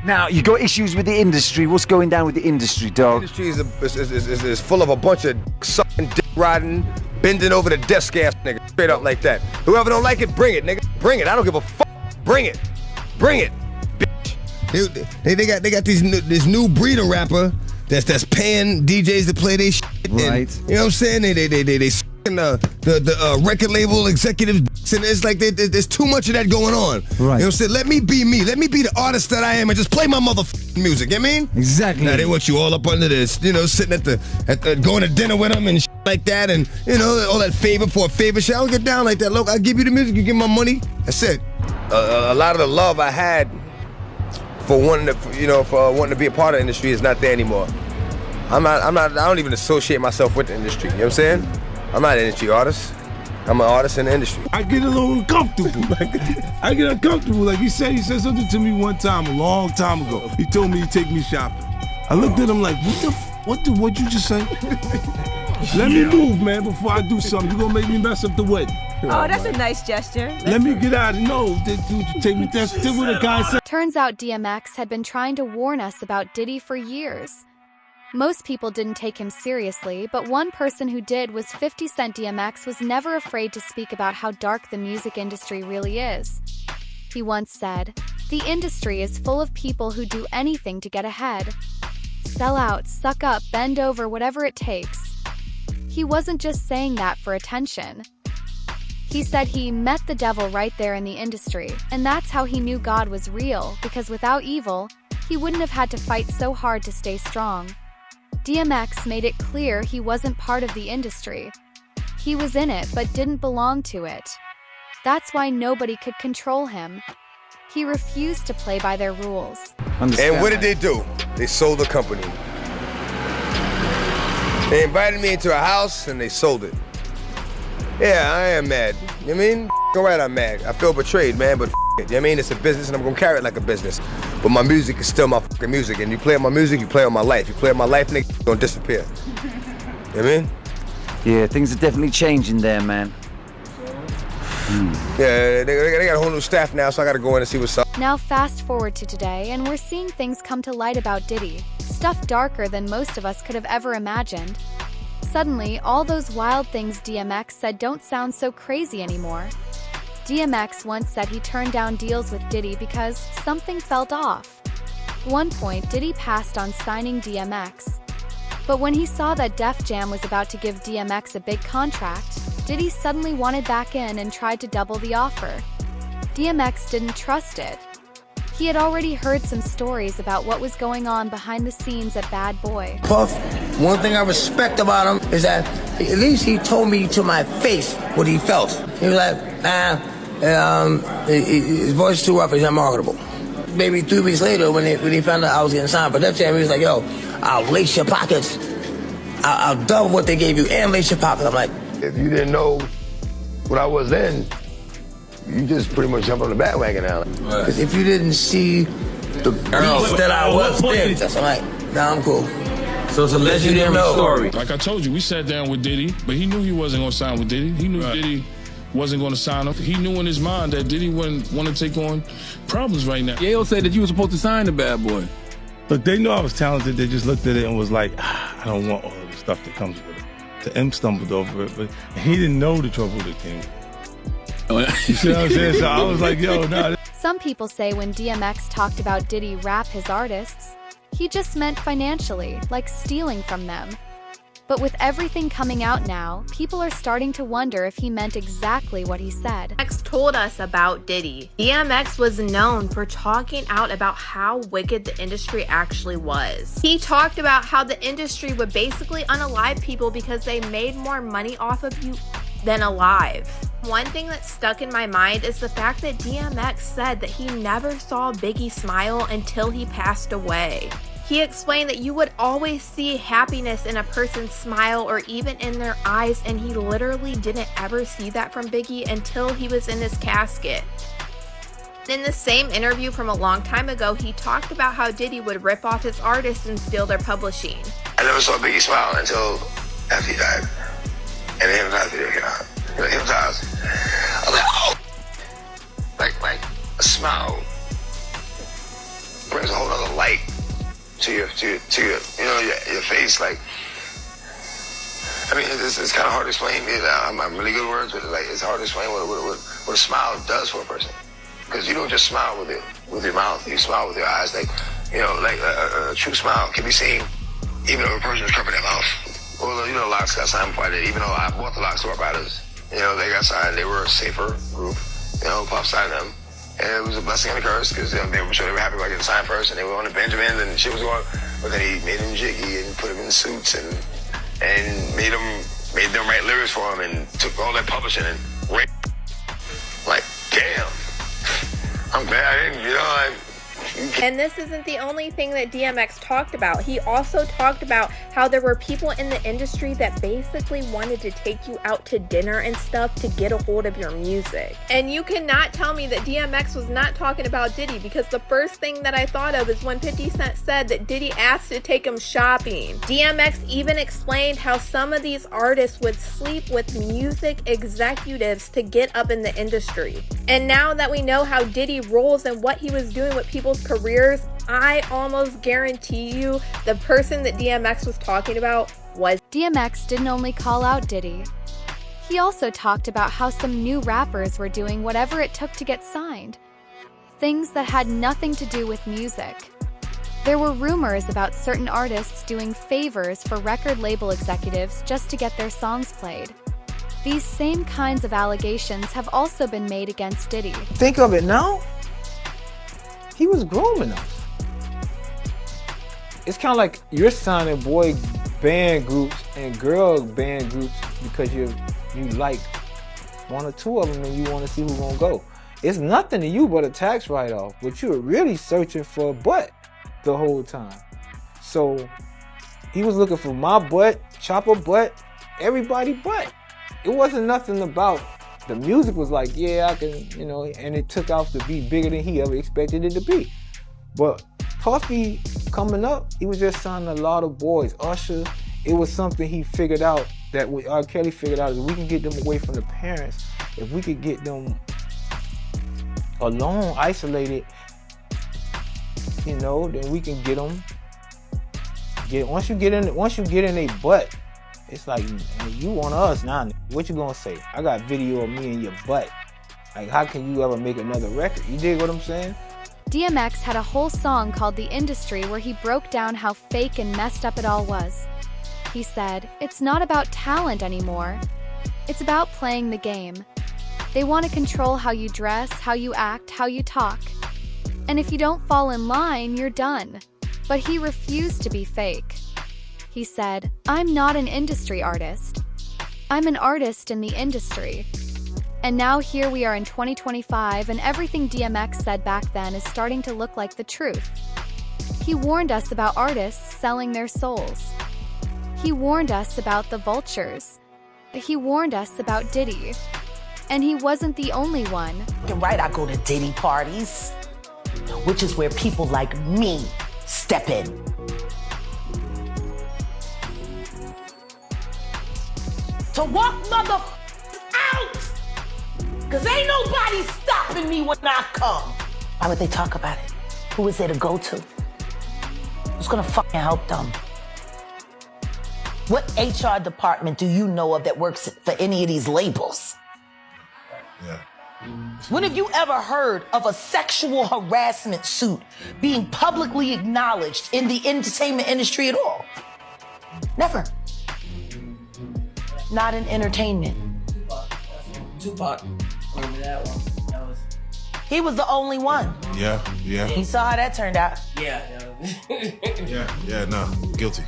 Now, you got issues with the industry. What's going down with the industry, dog? The industry is full of a bunch of sucking, dick riding, bending over the desk ass nigga, straight up like that. Whoever don't like it, bring it, nigga. Bring it. I don't give a fuck. Bring it. Bring it, bitch. They got this new breed of rapper that's paying DJs to play their shit. Right. And, you know what I'm saying? They the record label executives, and it's like there's too much of that going on. Right. You know what I'm saying? Let me be me. Let me be the artist that I am and just play my motherfucking music. You know what I mean? Exactly. Now they want you all up under this, you know, sitting at the going to dinner with them and shit like that, and you know, all that favor for a favor shit. I don't get down like that. Look, I give you the music, you give my money. That's it. A lot of the love I had for wanting to be a part of the industry is not there anymore. I don't even associate myself with the industry. You know what I'm saying? I'm not an industry artist. I'm an artist in the industry. I get a little uncomfortable. I get uncomfortable. Like he said something to me one time, a long time ago. He told me to take me shopping. I looked at him like, what'd you just say? Let me move, man, before I do something. You're gonna make me mess up the wedding. Oh, that's a nice gesture. Let me get out of take me. That's what the guy said. Turns out DMX had been trying to warn us about Diddy for years. Most people didn't take him seriously, but one person who did was 50 Cent. DMX was never afraid to speak about how dark the music industry really is. He once said, "The industry is full of people who do anything to get ahead. Sell out, suck up, bend over, whatever it takes." He wasn't just saying that for attention. He said he met the devil right there in the industry, and that's how he knew God was real, because without evil, he wouldn't have had to fight so hard to stay strong. DMX made it clear he wasn't part of the industry. He was in it but didn't belong to it. That's why nobody could control him. He refused to play by their rules. And what did they do? They sold the company. They invited me into a house and they sold it. Yeah, I am mad. You know what I mean? All right, I'm mad. I feel betrayed, man, but it. You know what I mean? It's a business and I'm gonna carry it like a business. But my music is still my fucking music. And you play my music, you play on my life. You play on my life, nigga, it's gonna disappear. You know what I mean? Yeah, things are definitely changing there, man. Yeah, they got a whole new staff now, so I gotta go in and see what's up. Now fast forward to today, and we're seeing things come to light about Diddy. Stuff darker than most of us could have ever imagined. Suddenly, all those wild things DMX said don't sound so crazy anymore. DMX once said he turned down deals with Diddy because something felt off. At one point, Diddy passed on signing DMX. But when he saw that Def Jam was about to give DMX a big contract, Diddy suddenly wanted back in and tried to double the offer. DMX didn't trust it. He had already heard some stories about what was going on behind the scenes at Bad Boy. Puff, one thing I respect about him is that at least he told me to my face what he felt. He was like, his voice is too rough, he's not marketable. Maybe 3 weeks later when he found out I was getting signed for Def Jam, he was like, yo, I'll lace your pockets. I'll double what they gave you and lace your pockets. I'm like, if you didn't know what I was then, you just pretty much jump on the bandwagon now. Because if you didn't see the beast that I was then, I'm like, nah, I'm cool. So it's a legendary story. Like I told you, we sat down with Diddy, but he knew he wasn't going to sign with Diddy. He knew Diddy wasn't going to sign him. He knew in his mind that Diddy wouldn't want to take on problems right now. Yayo said that you were supposed to sign the Bad Boy. Look, they knew I was talented. They just looked at it and was like, I don't want all of the stuff that comes with it. The M stumbled over it, but he didn't know the trouble that came. You see what I'm saying? So I was like, yo, nah. Some people say when DMX talked about Diddy rap his artists, he just meant financially, like stealing from them. But with everything coming out now, people are starting to wonder if he meant exactly what he said. DMX told us about Diddy. DMX was known for talking out about how wicked the industry actually was. He talked about how the industry would basically unalive people because they made more money off of you than alive. One thing that stuck in my mind is the fact that DMX said that he never saw Biggie smile until he passed away. He explained that you would always see happiness in a person's smile or even in their eyes, and he literally didn't ever see that from Biggie until he was in his casket. In the same interview from a long time ago, he talked about how Diddy would rip off his artists and steal their publishing. I never saw Biggie smile until after he died. And the Hypnotize video came out. The Hypnotize. I was like, oh! Like a smile. brings a whole other light to your you know, your face. Like, I mean, it's kind of hard to explain. I'm really good words, but like, it's hard to explain what a smile does for a person. Because you don't just smile with your mouth, you smile with your eyes. Like, you know, like a true smile can be seen even if a person is covering their mouth. Well, you know, Locks got signed before I did. Even though I bought the Locks to our brothers, you know, they got signed. They were a safer group. You know, Puff signed them. And it was a blessing and a curse because they were sure they were happy about getting signed first. And they were on the Benjamins and shit was going. But then he made them jiggy and put them in suits and made them write lyrics for him and took all that publishing and like, damn. I'm glad I didn't, you know, And this isn't the only thing that DMX talked about. He also talked about how there were people in the industry that basically wanted to take you out to dinner and stuff to get a hold of your music. And you cannot tell me that DMX was not talking about Diddy, because the first thing that I thought of is when 50 Cent said that Diddy asked to take him shopping. DMX even explained how some of these artists would sleep with music executives to get up in the industry. And now that we know how Diddy rolls and what he was doing with people's careers, I almost guarantee you the person that DMX was talking about was DMX didn't only call out Diddy. He also talked about how some new rappers were doing whatever it took to get signed. Things that had nothing to do with music. There were rumors about certain artists doing favors for record label executives just to get their songs played. These same kinds of allegations have also been made against Diddy. Think of it now. He was grooming us. It's kind of like you're signing boy band groups and girl band groups because you like one or two of them and you want to see who's gonna go. It's nothing to you but a tax write-off, but you were really searching for a butt the whole time. So he was looking for my butt, Chopper butt, everybody butt. It wasn't nothing about the music. Was like, yeah, I can, you know, and it took off to be bigger than he ever expected it to be. But Puffy coming up, he was just signing a lot of boys. Usher, it was something he figured out that what R. Kelly figured out is we can get them away from the parents. If we could get them alone, isolated, you know, then we can get them. Once you get in a butt, it's like, you want us now. What you gonna say? I got video of me in your butt. Like, how can you ever make another record? You dig what I'm saying? DMX had a whole song called The Industry where he broke down how fake and messed up it all was. He said, "It's not about talent anymore. It's about playing the game. They want to control how you dress, how you act, how you talk. And if you don't fall in line, you're done." But he refused to be fake. He said, "I'm not an industry artist. I'm an artist in the industry." And now here we are in 2025, and everything DMX said back then is starting to look like the truth. He warned us about artists selling their souls. He warned us about the vultures. He warned us about Diddy. And he wasn't the only one. Right, I go to Diddy parties, which is where people like me step in. To walk out! Cause ain't nobody stopping me when I come. Why would they talk about it? Who is there to go to? Who's gonna fucking help them? What HR department do you know of that works for any of these labels? Yeah. When have you ever heard of a sexual harassment suit being publicly acknowledged in the entertainment industry at all? Never. Not in entertainment. Tupac. Remember that one? He was the only one. Yeah. You saw how that turned out. Yeah. No, guilty.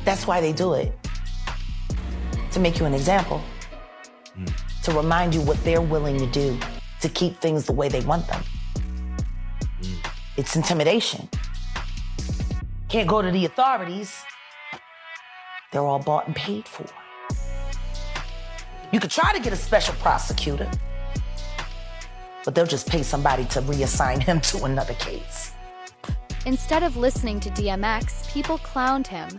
That's why they do it. To make you an example. To remind you what they're willing to do to keep things the way they want them. It's intimidation. Can't go to the authorities. They're all bought and paid for. You could try to get a special prosecutor, but they'll just pay somebody to reassign him to another case. Instead of listening to DMX, people clowned him.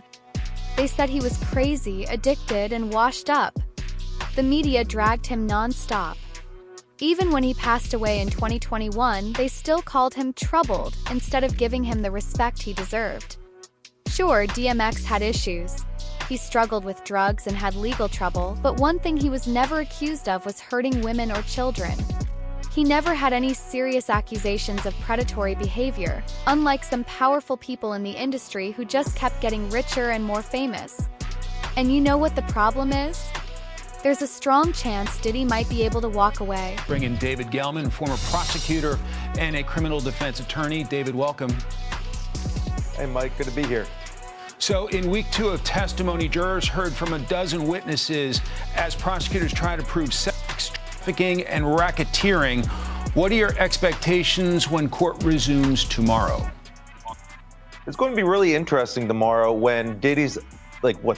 They said he was crazy, addicted, and washed up. The media dragged him non-stop. Even when he passed away in 2021, they still called him troubled instead of giving him the respect he deserved. Sure, DMX had issues. He struggled with drugs and had legal trouble, but one thing he was never accused of was hurting women or children. He never had any serious accusations of predatory behavior, unlike some powerful people in the industry who just kept getting richer and more famous. And you know what the problem is? There's a strong chance Diddy might be able to walk away. Bring in David Gelman, former prosecutor and a criminal defense attorney. David, welcome. Hey, Mike, good to be here. So in week 2 of testimony, jurors heard from a dozen witnesses as prosecutors try to prove sex trafficking and racketeering. What are your expectations when court resumes tomorrow? It's going to be really interesting tomorrow when Diddy's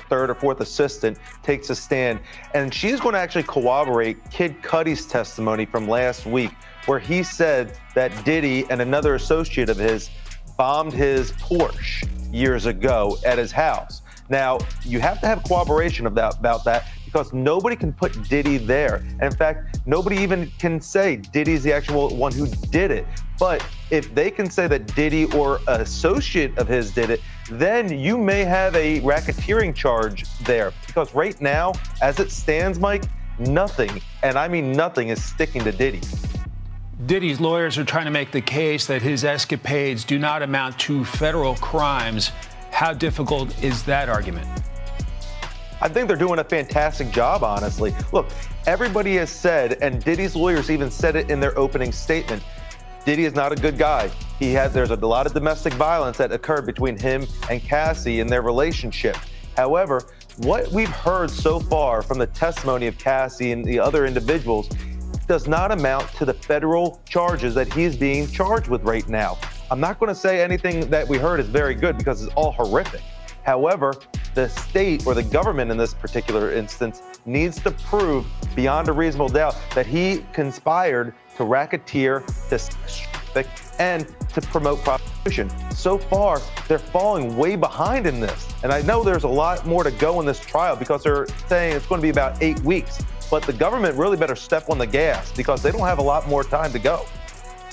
third or fourth assistant takes a stand, and she's going to actually corroborate Kid Cudi's testimony from last week, where he said that Diddy and another associate of his bombed his Porsche years ago at his house. Now, you have to have corroboration about that because nobody can put Diddy there. And in fact, nobody even can say Diddy's the actual one who did it. But if they can say that Diddy or an associate of his did it, then you may have a racketeering charge there. Because right now, as it stands, Mike, nothing, and I mean nothing, is sticking to Diddy. Diddy's lawyers are trying to make the case that his escapades do not amount to federal crimes. How difficult is that argument? I think they're doing a fantastic job, honestly. Look, everybody has said, and Diddy's lawyers even said it in their opening statement, Diddy is not a good guy. There's a lot of domestic violence that occurred between him and Cassie in their relationship. However, what we've heard so far from the testimony of Cassie and the other individuals does not amount to the federal charges that he's being charged with right now. I'm not going to say anything that we heard is very good because it's all horrific. However, the state or the government in this particular instance needs to prove beyond a reasonable doubt that he conspired to racketeer, to traffic, and to promote prostitution. So far, they're falling way behind in this. And I know there's a lot more to go in this trial because they're saying it's going to be about 8 weeks. But the government really better step on the gas because they don't have a lot more time to go.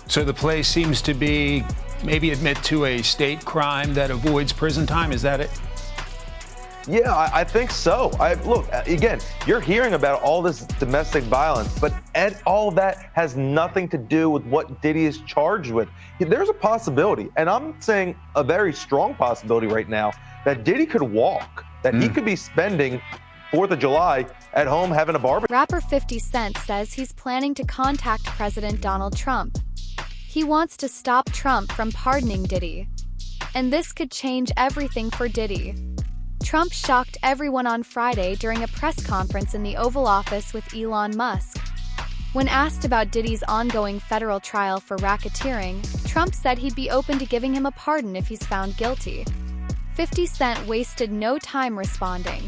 So the play seems to be maybe admit to a state crime that avoids prison time. Is that it? Yeah, I think so. Look, again, you're hearing about all this domestic violence, but all of that has nothing to do with what Diddy is charged with. There's a possibility, and I'm saying a very strong possibility right now, that Diddy could walk, that he could be spending 4th of July at home having a barbecue. Rapper 50 Cent says he's planning to contact President Donald Trump. He wants to stop Trump from pardoning Diddy. And this could change everything for Diddy. Trump shocked everyone on Friday during a press conference in the Oval Office with Elon Musk. When asked about Diddy's ongoing federal trial for racketeering, Trump said he'd be open to giving him a pardon if he's found guilty. 50 Cent wasted no time responding.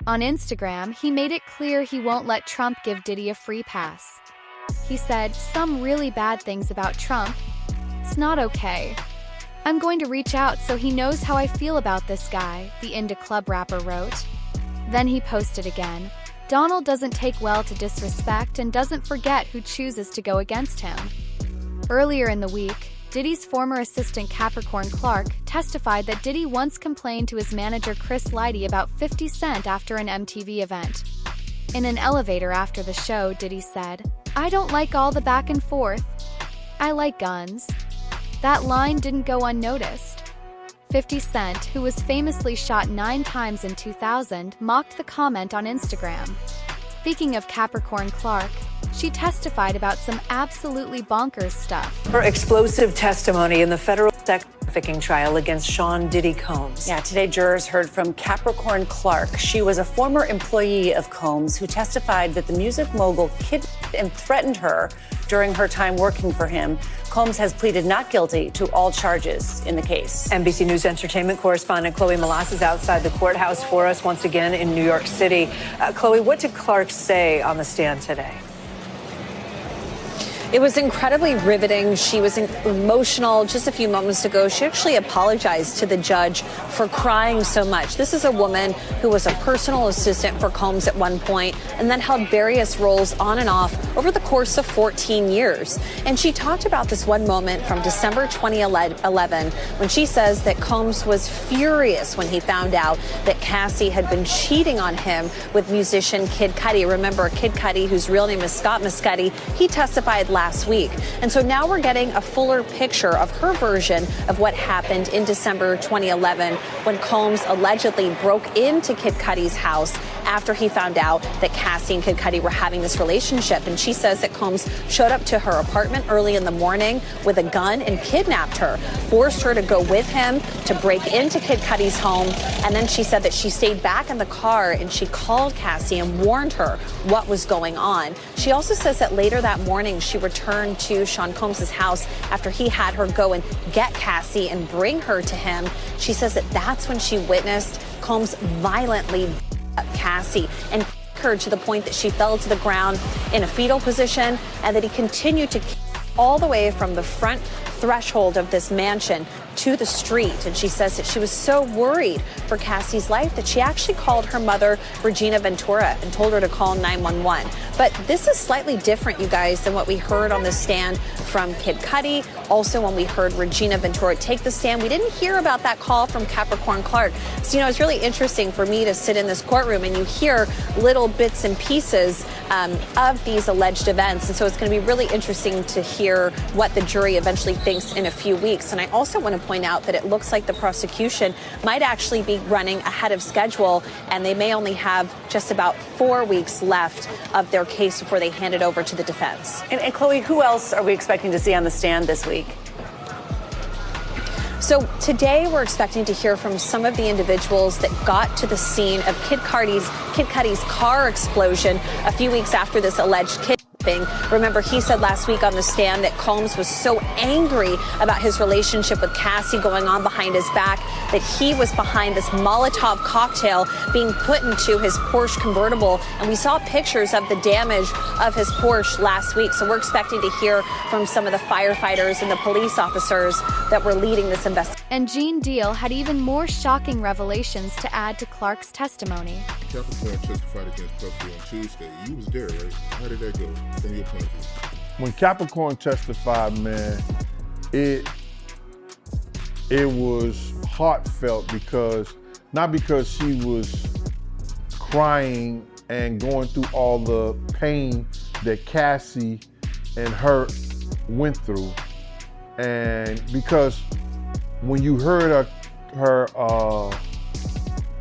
On Instagram, he made it clear he won't let Trump give Diddy a free pass. He said some really bad things about Trump. It's not okay. I'm going to reach out so he knows how I feel about this guy, the Indie Club rapper wrote. Then he posted again. Donald doesn't take well to disrespect and doesn't forget who chooses to go against him. Earlier in the week, Diddy's former assistant Capricorn Clark testified that Diddy once complained to his manager Chris Lighty about 50 Cent after an MTV event. In an elevator after the show, Diddy said, "I don't like all the back and forth. I like guns." That line didn't go unnoticed. 50 Cent, who was famously shot 9 times in 2000, mocked the comment on Instagram. Speaking of Capricorn Clark, she testified about some absolutely bonkers stuff. Her explosive testimony in the federal sex trafficking trial against Sean Diddy Combs. Yeah, today jurors heard from Capricorn Clark. She was a former employee of Combs who testified that the music mogul kidnapped and threatened her during her time working for him. Combs has pleaded not guilty to all charges in the case. NBC News Entertainment correspondent Chloe Malas is outside the courthouse for us once again in New York City. Chloe, what did Clark say on the stand today? It was incredibly riveting. She was emotional just a few moments ago. She actually apologized to the judge for crying so much. This is a woman who was a personal assistant for Combs at one point and then held various roles on and off over the course of 14 years. And she talked about this one moment from December 2011 when she says that Combs was furious when he found out that Cassie had been cheating on him with musician Kid Cudi. Remember, Kid Cudi, whose real name is Scott Muscudi, he testified last week. And so now we're getting a fuller picture of her version of what happened in December 2011 when Combs allegedly broke into Kid Cudi's house after he found out that Cassie and Kid Cudi were having this relationship. And she says that Combs showed up to her apartment early in the morning with a gun and kidnapped her, forced her to go with him to break into Kid Cudi's home. And then she said that she stayed back in the car and she called Cassie and warned her what was going on. She also says that later that morning she returned to Sean Combs' house after he had her go and get Cassie and bring her to him. She says that that's when she witnessed Combs violently Cassie and her to the point that she fell to the ground in a fetal position, and that he continued to kick all the way from the front threshold of this mansion to the street. And she says that she was so worried for Cassie's life that she actually called her mother, Regina Ventura, and told her to call 911. But this is slightly different, you guys, than what we heard on the stand from Kid Cudi. Also, when we heard Regina Ventura take the stand, we didn't hear about that call from Capricorn Clark. So, it's really interesting for me to sit in this courtroom and you hear little bits and pieces of these alleged events. And so it's going to be really interesting to hear what the jury eventually thinks in a few weeks. And I also want to point out that it looks like the prosecution might actually be running ahead of schedule, and they may only have just about 4 weeks left of their case before they hand it over to the defense. And Chloe, who else are we expecting to see on the stand this week? So today we're expecting to hear from some of the individuals that got to the scene of Kid Cudi's car explosion a few weeks after this alleged kidnapping. Remember, he said last week on the stand that Combs was so angry about his relationship with Cassie going on behind his back that he was behind this Molotov cocktail being put into his Porsche convertible. And we saw pictures of the damage of his Porsche last week. So we're expecting to hear from some of the firefighters and the police officers that were leading this investigation. And Gene Deal had even more shocking revelations to add to Clark's testimony. Capricorn testified against Puffy on Tuesday. You was there, right? How did that go from your point of view? When Capricorn testified, man, it was heartfelt not because she was crying and going through all the pain that Cassie and her went through, and because when you heard her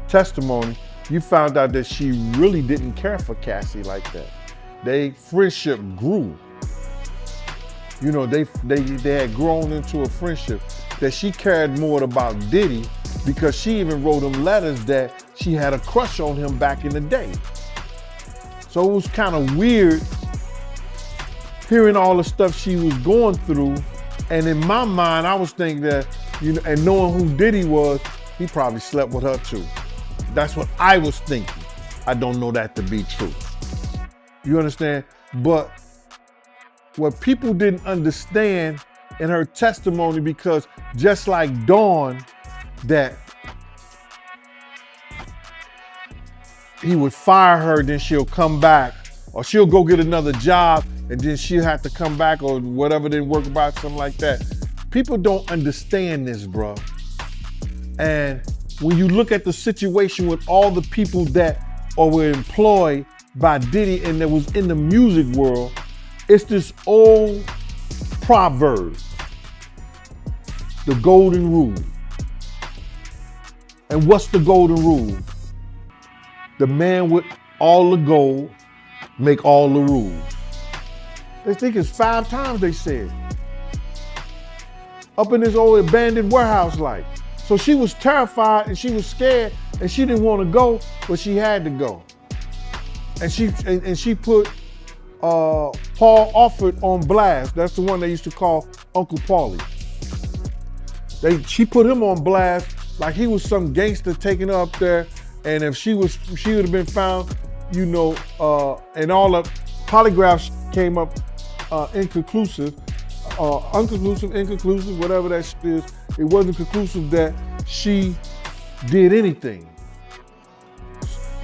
testimony, you found out that she really didn't care for Cassie like that. Their friendship grew. They had grown into a friendship that she cared more about Diddy, because she even wrote him letters that she had a crush on him back in the day. So it was kind of weird hearing all the stuff she was going through. And in my mind, I was thinking that, and knowing who Diddy was, he probably slept with her too. That's what I was thinking. I don't know that to be true. You understand? But what people didn't understand in her testimony, because just like Dawn, that he would fire her, then she'll come back, or she'll go get another job, and then she'll have to come back, or whatever didn't work about, something like that. People don't understand this, bro. And when you look at the situation with all the people that were employed by Diddy and that was in the music world, it's this old proverb, the golden rule. And what's the golden rule? The man with all the gold make all the rules. They think it's 5 times they said. Up in this old abandoned warehouse like. So she was terrified and she was scared and she didn't want to go, but she had to go. And she put Paul Offord on blast. That's the one they used to call Uncle Paulie. She put him on blast like he was some gangster taking her up there. And if she would have been found, and all the polygraphs came up inconclusive, inconclusive, whatever that shit is. It wasn't conclusive that she did anything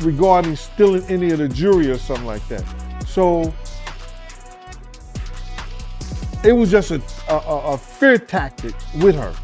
regarding stealing any of the jewelry or something like that. So it was just a fear tactic with her.